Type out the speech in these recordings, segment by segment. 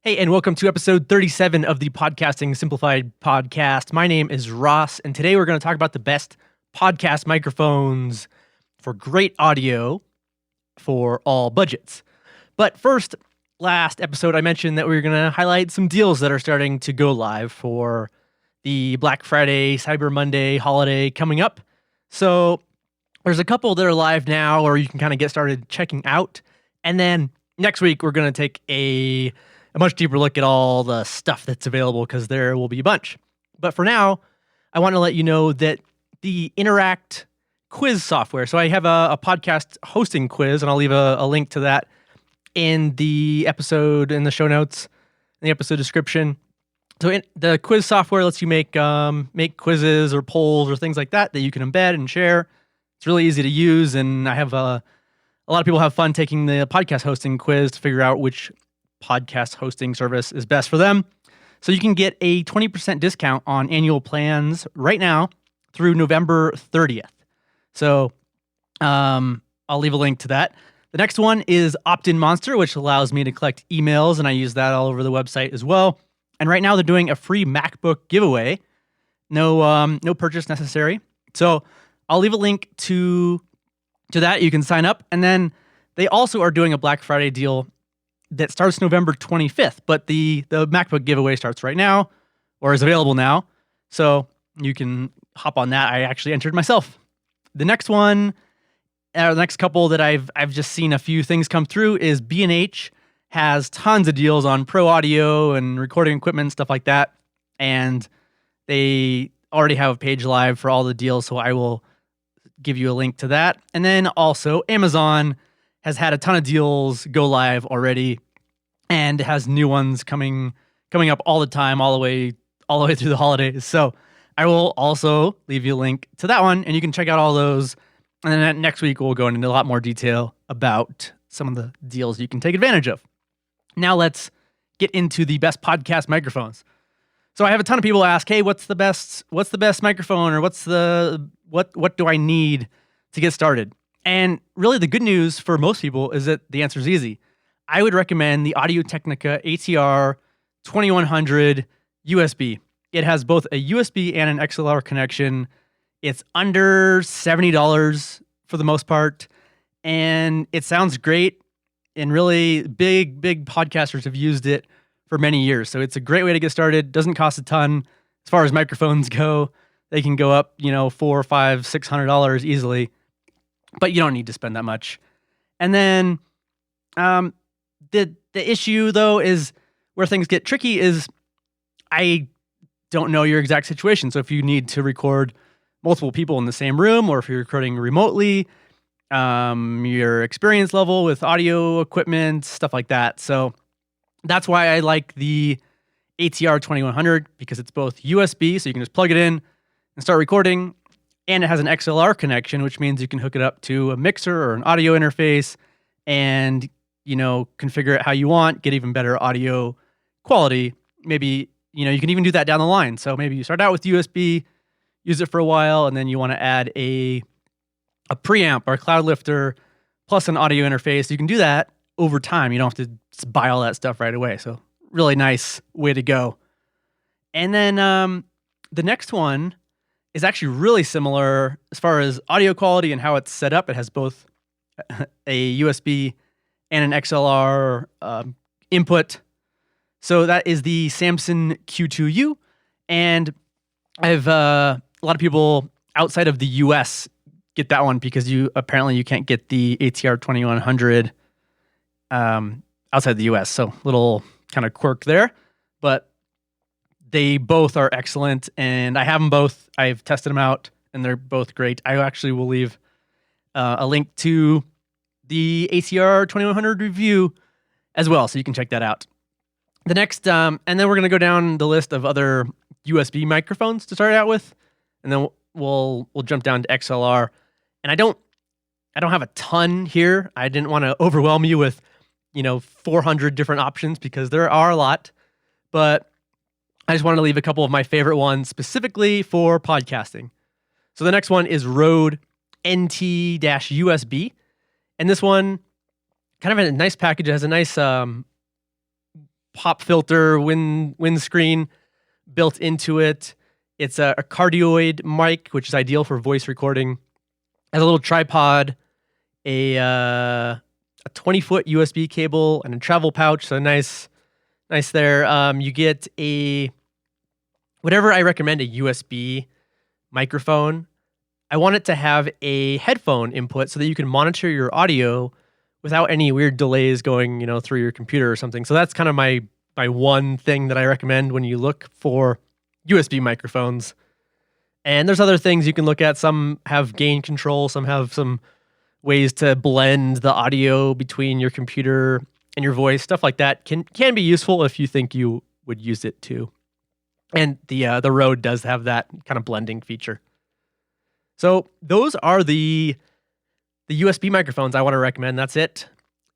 Hey, and welcome to episode 37 of the Podcasting Simplified podcast. My name is Ross, and today we're going to talk about the best podcast microphones for great audio for all budgets. But first, last episode, I mentioned that we were going to highlight some deals that are starting to go live for the Black Friday, Cyber Monday holiday coming up. So there's a couple that are live now, or you can kind of get started checking out. And then next week, we're going to take a much deeper look at all the stuff that's available because there will be a bunch. But for now, I want to let you know that the Interact quiz software. So I have a podcast hosting quiz, and I'll leave a link to that in the episode, in the show notes, in the episode description. So the quiz software lets you make quizzes or polls or things like that you can embed and share. It's really easy to use, and I have a lot of people have fun taking the podcast hosting quiz to figure out which podcast hosting service is best for them. So you can get a 20% discount on annual plans right now through November 30th. So I'll leave a link to that. The next one is Opt-in Monster, which allows me to collect emails, and I use that all over the website as well. And right now they're doing a free MacBook giveaway. No purchase necessary. So I'll leave a link to that. You can sign up. And then they also are doing a Black Friday deal that starts November 25th, but the MacBook giveaway starts right now, or is available now. So you can hop on that. I actually entered myself. The next one, the next couple that I've just seen a few things come through is B&H has tons of deals on pro audio and recording equipment, stuff like that. And they already have a page live for all the deals, so I will give you a link to that. And then also Amazon has had a ton of deals go live already, and has new ones coming up all the time, all the way through the holidays. So I will also leave you a link to that one, and you can check out all those. And then next week we'll go into a lot more detail about some of the deals you can take advantage of. Now let's get into the best podcast microphones. So I have a ton of people ask, "Hey, what's the best microphone, or what do I need to get started?" And really the good news for most people is that the answer is easy. I would recommend the Audio-Technica ATR 2100 USB. It has both a USB and an XLR connection. It's under $70 for the most part, and it sounds great. And really big podcasters have used it for many years. So it's a great way to get started. Doesn't cost a ton. As far as microphones go, they can go up, $400, $500, $600 easily. But you don't need to spend that much. And then the issue, though, is where things get tricky is I don't know your exact situation. So if you need to record multiple people in the same room, or if you're recording remotely, your experience level with audio equipment, stuff like that. So that's why I like the ATR 2100, because it's both USB, so you can just plug it in and start recording. And it has an XLR connection, which means you can hook it up to a mixer or an audio interface and, configure it how you want, get even better audio quality. Maybe, you can even do that down the line. So maybe you start out with USB, use it for a while, and then you want to add a preamp or a cloud lifter plus an audio interface. You can do that over time. You don't have to just buy all that stuff right away. So really nice way to go. And then the next one is actually really similar as far as audio quality and how it's set up. It has both a USB and an XLR input. So that is the Samson Q2U. And I've a lot of people outside of the US get that one because you can't get the ATR 2100 outside the US. So little kind of quirk there. But they both are excellent, and I have them both. I've tested them out, and they're both great. I actually will leave a link to the ATR 2100 review as well, so you can check that out. The next, and then we're going to go down the list of other USB microphones to start out with, and then we'll jump down to XLR. And I don't have a ton here. I didn't want to overwhelm you with 400 different options because there are a lot, but I just wanted to leave a couple of my favorite ones specifically for podcasting. So the next one is Rode NT-USB. And this one, kind of a nice package. It has a nice pop filter windscreen built into it. It's a cardioid mic, which is ideal for voice recording. It has a little tripod, a 20-foot USB cable, and a travel pouch. So nice there. You get whatever I recommend, a USB microphone. I want it to have a headphone input so that you can monitor your audio without any weird delays going, through your computer or something. So that's kind of my one thing that I recommend when you look for USB microphones. And there's other things you can look at. Some have gain control, some have some ways to blend the audio between your computer and your voice. Stuff like that can be useful if you think you would use it too. And the Rode does have that kind of blending feature. So those are the USB microphones I want to recommend. That's it.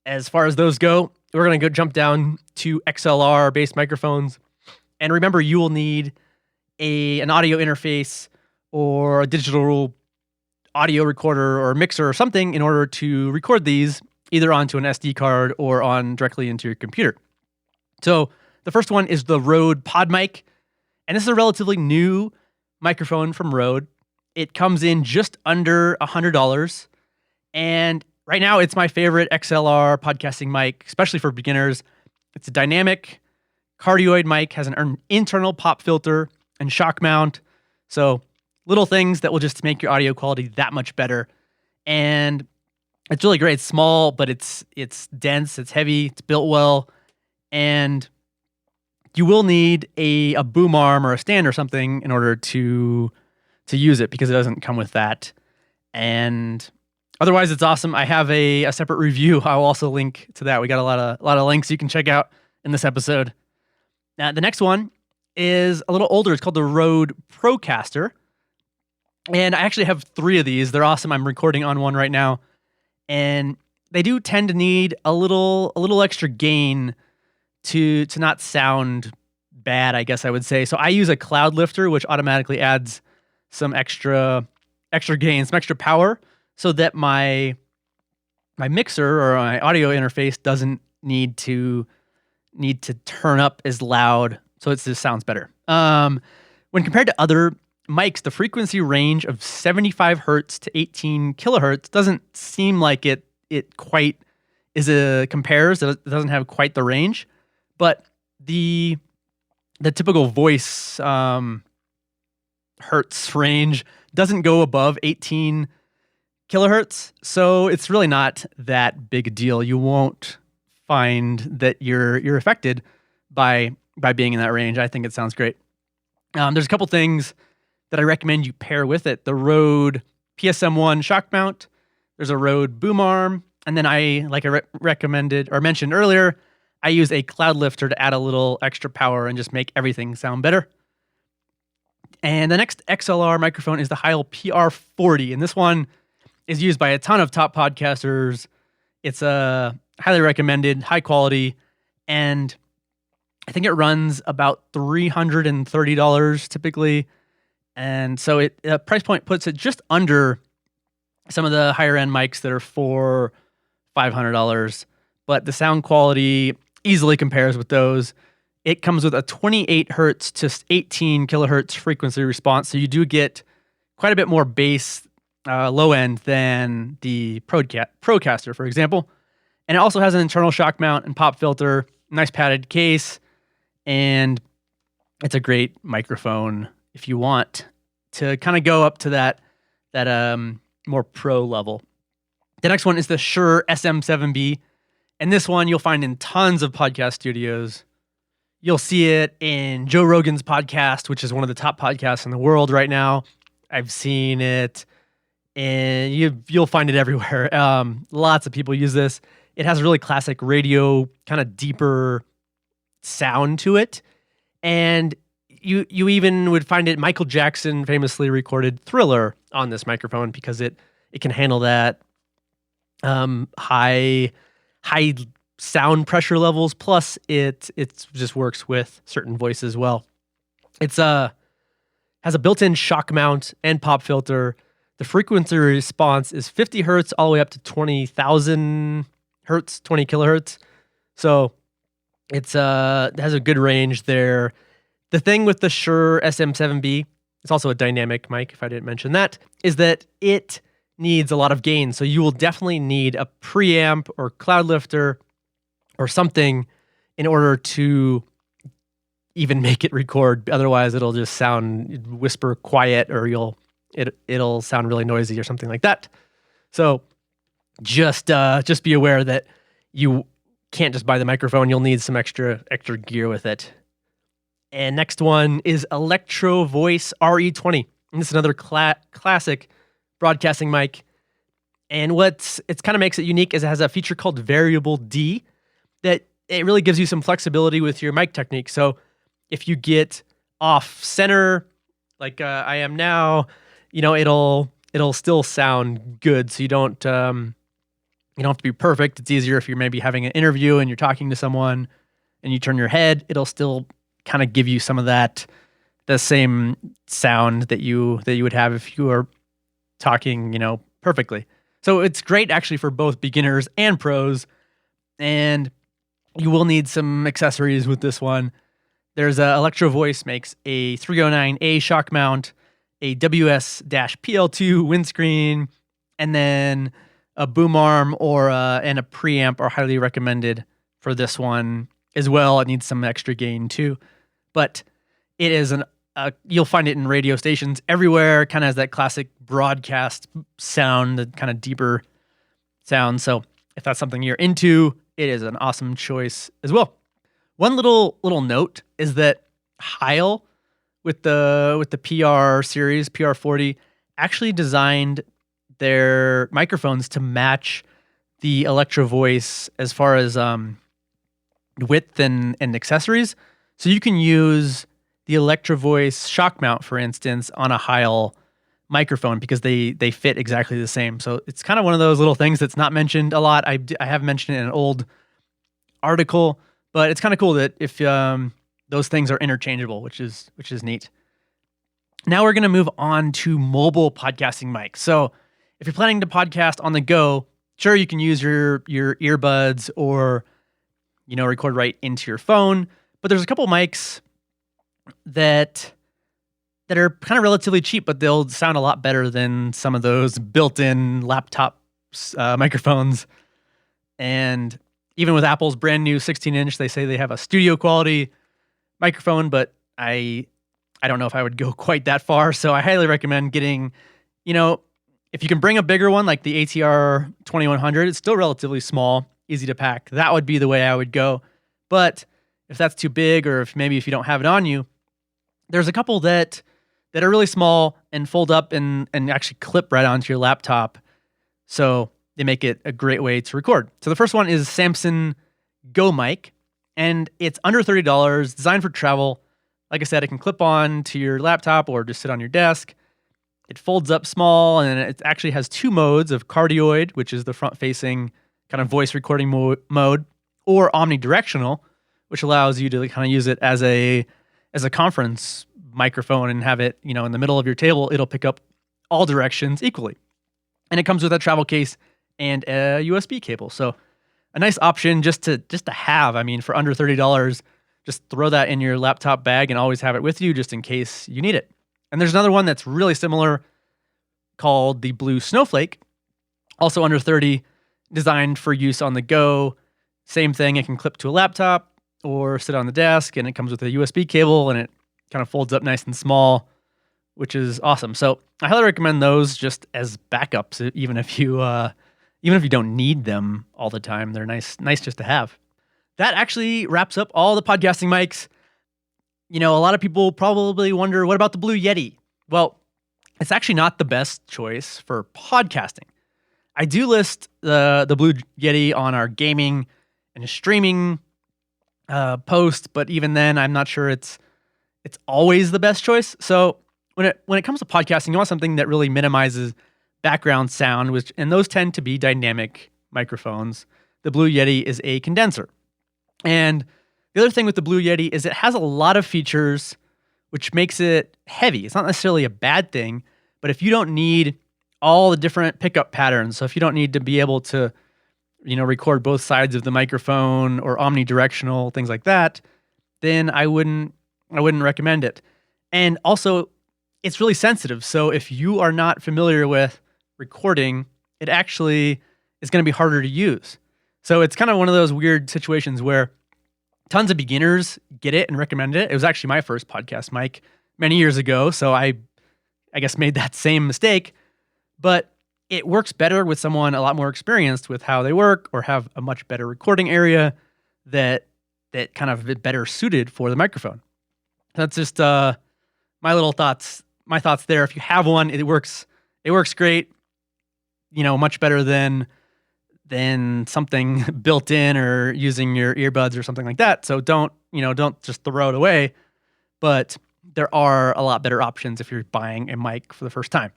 As far as those go, we're going to go jump down to XLR-based microphones. And remember, you will need an audio interface or a digital audio recorder or mixer or something in order to record these either onto an SD card or directly into your computer. So the first one is the Rode PodMic. And this is a relatively new microphone from Rode. It comes in just under $100. And right now, it's my favorite XLR podcasting mic, especially for beginners. It's a dynamic cardioid mic, has an internal pop filter and shock mount. So little things that will just make your audio quality that much better. And it's really great. It's small, but it's dense, it's heavy, it's built well. And you will need a boom arm or a stand or something in order to use it because it doesn't come with that. And otherwise, it's awesome. I have a separate review. I'll also link to that. We got a lot of links you can check out in this episode. Now, the next one is a little older. It's called the Rode Procaster. And I actually have 3 of these. They're awesome. I'm recording on one right now. And they do tend to need a little extra gain to not sound bad, I guess I would say. So I use a cloud lifter, which automatically adds some extra gain, some extra power, so that my mixer or my audio interface doesn't need to turn up as loud, so it just sounds better. When compared to other mics, the frequency range of 75 hertz to 18 kilohertz doesn't seem like it quite compares. It doesn't have quite the range, but the typical voice hertz range doesn't go above 18 kilohertz, so it's really not that big a deal. You won't find that you're affected by being in that range. I think it sounds great. There's a couple things that I recommend you pair with it. The Rode PSM1 shock mount. There's a Rode boom arm, and then I recommended or mentioned earlier, I use a cloud lifter to add a little extra power and just make everything sound better. And the next XLR microphone is the Heil PR40, and this one is used by a ton of top podcasters. It's highly recommended, high quality, and I think it runs about $330 typically. And so price point puts it just under some of the higher end mics that are $500, but the sound quality easily compares with those. It comes with a 28 hertz to 18 kilohertz frequency response, so you do get quite a bit more bass low end than the Procaster, for example. And it also has an internal shock mount and pop filter, nice padded case, and it's a great microphone if you want to kind of go up to that more pro level. The next one is the Shure SM7B, and this one you'll find in tons of podcast studios. You'll see it in Joe Rogan's podcast, which is one of the top podcasts in the world right now. I've seen it, and you'll find it everywhere. Lots of people use this. It has a really classic radio, kind of deeper sound to it, and you even would find it. Michael Jackson famously recorded Thriller on this microphone because it can handle that high sound pressure levels. Plus, it just works with certain voices well. It's has a built-in shock mount and pop filter. The frequency response is 50 hertz all the way up to 20,000 hertz, 20 kilohertz. So It has a good range there. The thing with the Shure SM7B, it's also a dynamic mic, if I didn't mention that, is that it needs a lot of gain. So you will definitely need a preamp or cloud lifter or something in order to even make it record. Otherwise, it'll just sound whisper quiet, or it'll sound really noisy or something like that. So just be aware that you can't just buy the microphone. You'll need some extra gear with it. And next one is Electro Voice RE20. And this is another classic broadcasting mic. And it kind of makes it unique is it has a feature called Variable D that it really gives you some flexibility with your mic technique. So if you get off center, like I am now, it'll still sound good. So you don't have to be perfect. It's easier if you're maybe having an interview and you're talking to someone and you turn your head, it'll still kind of give you some of the same sound that you would have if you were talking, perfectly. So it's great actually for both beginners and pros. And you will need some accessories with this one. There's Electro Voice makes a 309A shock mount, a WS-PL2 windscreen, and then a boom arm and a preamp are highly recommended for this one as well. It needs some extra gain too, but it is you'll find it in radio stations everywhere. Kind of has that classic broadcast sound, the kind of deeper sound. So if that's something you're into, it is an awesome choice as well. One little note is that Heil with the PR series, PR40, actually designed their microphones to match the Electro Voice as far as width and accessories. So you can use the Electro Voice shock mount, for instance, on a Heil microphone because they fit exactly the same. So it's kind of one of those little things that's not mentioned a lot. I have mentioned it in an old article, but it's kind of cool that if those things are interchangeable, which is neat. Now we're going to move on to mobile podcasting mics. So if you're planning to podcast on the go, sure, you can use your earbuds or record right into your phone. But there's a couple mics that are kind of relatively cheap, but they'll sound a lot better than some of those built-in laptop microphones. And even with Apple's brand new 16-inch, they say they have a studio quality microphone, but I don't know if I would go quite that far. So I highly recommend getting, if you can bring a bigger one like the ATR 2100, it's still relatively small, easy to pack. That would be the way I would go. But if that's too big, or if you don't have it on you, there's a couple that are really small and fold up and actually clip right onto your laptop. So they make it a great way to record. So the first one is Samson Go Mic, and it's under $30, designed for travel. Like I said, it can clip on to your laptop or just sit on your desk. It folds up small, and it actually has two modes of cardioid, which is the front-facing kind of voice recording mode, or omnidirectional, which allows you to kind of use it as a conference microphone and have it, in the middle of your table. It'll pick up all directions equally. And it comes with a travel case and a USB cable. So a nice option just to have. I mean, for under $30, just throw that in your laptop bag and always have it with you just in case you need it. And there's another one that's really similar called the Blue Snowflake, also under 30, designed for use on the go. Same thing, it can clip to a laptop or sit on the desk, and it comes with a USB cable, and it kind of folds up nice and small, which is awesome. So I highly recommend those just as backups, even if you don't need them all the time. They're nice just to have. That actually wraps up all the podcasting mics. A lot of people probably wonder, what about the Blue Yeti? Well, it's actually not the best choice for podcasting. I do list the Blue Yeti on our gaming and streaming post, but even then, I'm not sure it's always the best choice. So when it comes to podcasting, you want something that really minimizes background sound, and those tend to be dynamic microphones. The Blue Yeti is a condenser. And the other thing with the Blue Yeti is it has a lot of features, which makes it heavy. It's not necessarily a bad thing, but if you don't need all the different pickup patterns, so if you don't need to be able to, record both sides of the microphone or omnidirectional, things like that, then I wouldn't recommend it. And also, it's really sensitive. So if you are not familiar with recording, it actually is going to be harder to use. So it's kind of one of those weird situations where tons of beginners get it and recommend it. It was actually my first podcast mic many years ago, so I guess made that same mistake. But it works better with someone a lot more experienced with how they work or have a much better recording area that kind of better suited for the microphone. That's just my little thoughts. My thoughts there. If you have one, it works great. Much better than something built in or using your earbuds or something like that. So don't just throw it away. But there are a lot better options if you're buying a mic for the first time.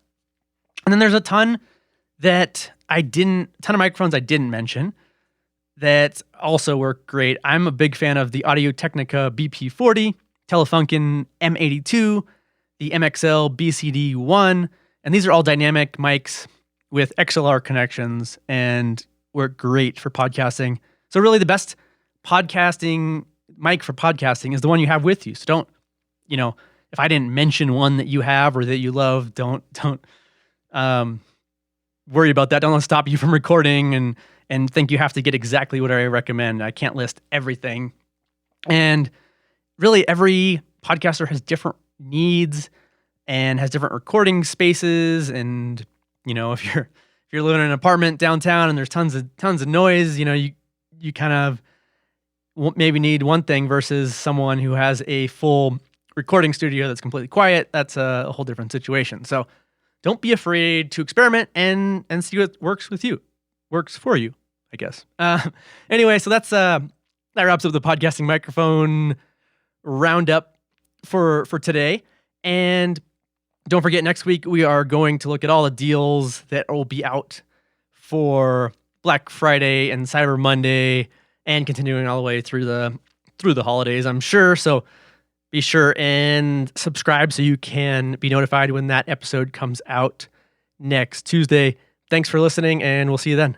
And then there's a ton of microphones I didn't mention that also work great. I'm a big fan of the Audio-Technica BP40, Telefunken M82, the MXL BCD1, and these are all dynamic mics with XLR connections and work great for podcasting. So really the best podcasting mic for podcasting is the one you have with you. So don't, if I didn't mention one that you have or that you love, don't worry about that. Don't let it stop you from recording and think you have to get exactly what I recommend. I can't list everything. And really every podcaster has different needs and has different recording spaces. And, if you're living in an apartment downtown and there's tons of noise, you kind of maybe need one thing versus someone who has a full recording studio that's completely quiet. That's a whole different situation. So don't be afraid to experiment and see what works for you, I guess. Anyway, so that wraps up the podcasting microphone roundup for today. And don't forget, next week we are going to look at all the deals that will be out for Black Friday and Cyber Monday, and continuing all the way through the holidays, I'm sure. So be sure and subscribe so you can be notified when that episode comes out next Tuesday. Thanks for listening, and we'll see you then.